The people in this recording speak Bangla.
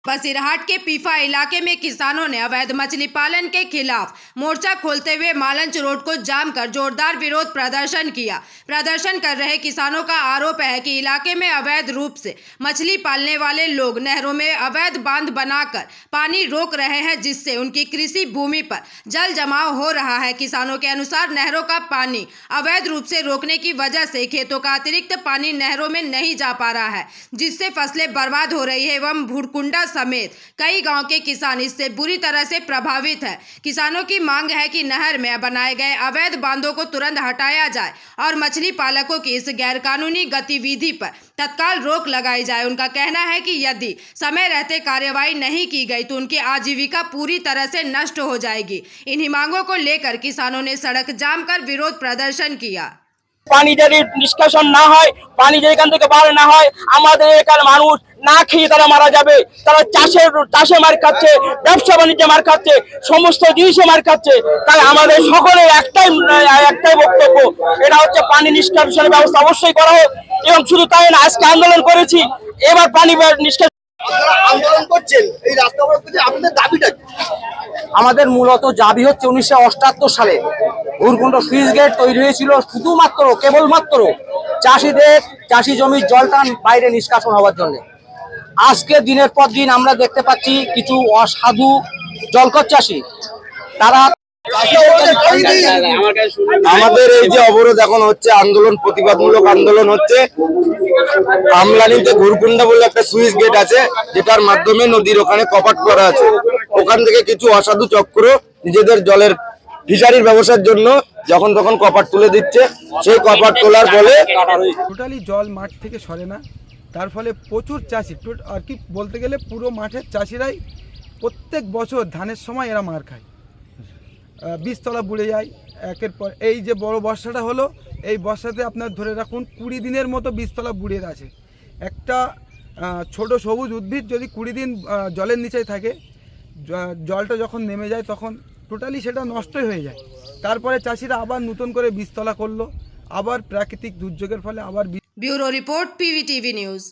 बसीरहाट के पीफा इलाके में किसानों ने अवैध मछली पालन के खिलाफ मोर्चा खोलते हुए मालंच रोड को जाम कर जोरदार विरोध प्रदर्शन किया। प्रदर्शन कर रहे किसानों का आरोप है कि इलाके में अवैध रूप से मछली पालने वाले लोग नहरों में अवैध बांध बनाकर पानी रोक रहे हैं, जिससे उनकी कृषि भूमि पर जल जमाव हो रहा है। किसानों के अनुसार नहरों का पानी अवैध रूप से रोकने की वजह से खेतों का अतिरिक्त पानी नहरों में नहीं जा पा रहा है, जिससे फसलें बर्बाद हो रही है एवं भूरकुंडा समेत कई गांव के किसान इससे बुरी तरह से प्रभावित है। किसानों की मांग है कि नहर में बनाए गए अवैध बांधों को तुरंत हटाया जाए और मछली पालकों की इस गैरकानूनी गतिविधि पर तत्काल रोक लगाई जाए। उनका कहना है कि यदि समय रहते कार्रवाई नहीं की गई तो उनकी आजीविका पूरी तरह से नष्ट हो जाएगी। इन्हीं मांगों को लेकर किसानों ने सड़क जाम कर विरोध प्रदर्शन किया। पानी যদি নিষ্কাশন না হয়, পানি যদি এখান থেকে বার না হয়, আমাদের এখানে মানুষ না খেয়ে তারা মারা যাবে। তারা চাষে মার খাচ্ছে, ব্যবসা বাণিজ্যে মার খাচ্ছে, সমস্ত জিনিসে মার খাচ্ছে। তাই আমাদের সকলের একটাই বক্তব্য, এটা হচ্ছে পানি নিষ্কাশনের ব্যবস্থা অবশ্যই করা হোক। এবং শুধু তাই না, আজকে আন্দোলন করেছি, এবার পানি নিষ্কাশন আন্দোলন করছেন, এই রাস্তা অবরোধ করছেন, আপনাদের দাবিটা কি? আমাদের মূলত দাবি হচ্ছে 1978 সালে ভূরকুণ্ড সুইচ গেট তৈরি হয়েছিল শুধুমাত্র কেবলমাত্র চাষি জমির জলটান বাইরে নিষ্কাশন হওয়ার জন্য। আজকে দিনের পর দিন আমরা দেখতে পাচ্ছি কিছু অসাধু জলকর চাষি তারা আমাদের এই যে অবরোধ এখন হচ্ছে আন্দোলন, প্রতিবাদমূলক আন্দোলন হচ্ছে। আমলানিতে ভূরকুন্ডা বলে একটা সুইচ গেট আছে, যেটার মাধ্যমে নদীর ওখানে কপাট করা আছে। ওখান থেকে কিছু অসাধু চক্র নিজেদের জলের ফিশারির ব্যবসার জন্য যখন তখন কপাট তুলে দিচ্ছে। সেই কপাট তোলার ফলে টোটালি জল মাঠ থেকে সরে না, তার ফলে প্রচুর চাষি আর কি বলতে গেলে পুরো মাঠের চাষিরাই প্রত্যেক বছর ধানের সময় এরা মার খায়, বীজতলা বুড়ে যায় একের পর। এই যে বড় বর্ষাটা হলো, এই বর্ষাতে আপনার ধরে রাখুন 20 দিনের মতো বীজতলা বুড়ে আছে। একটা ছোট সবুজ উদ্ভিদ যদি 20 দিন জলের নিচে থাকে, জলটা যখন নেমে যায় তখন টোটালি সেটা নষ্টই হয়ে যায়। তারপরে চাষিরা আবার নতুন করে বীজতলা করলো, আবার প্রাকৃতিক দুর্যোগের ফলে আবার। Bureau report, PVTV news.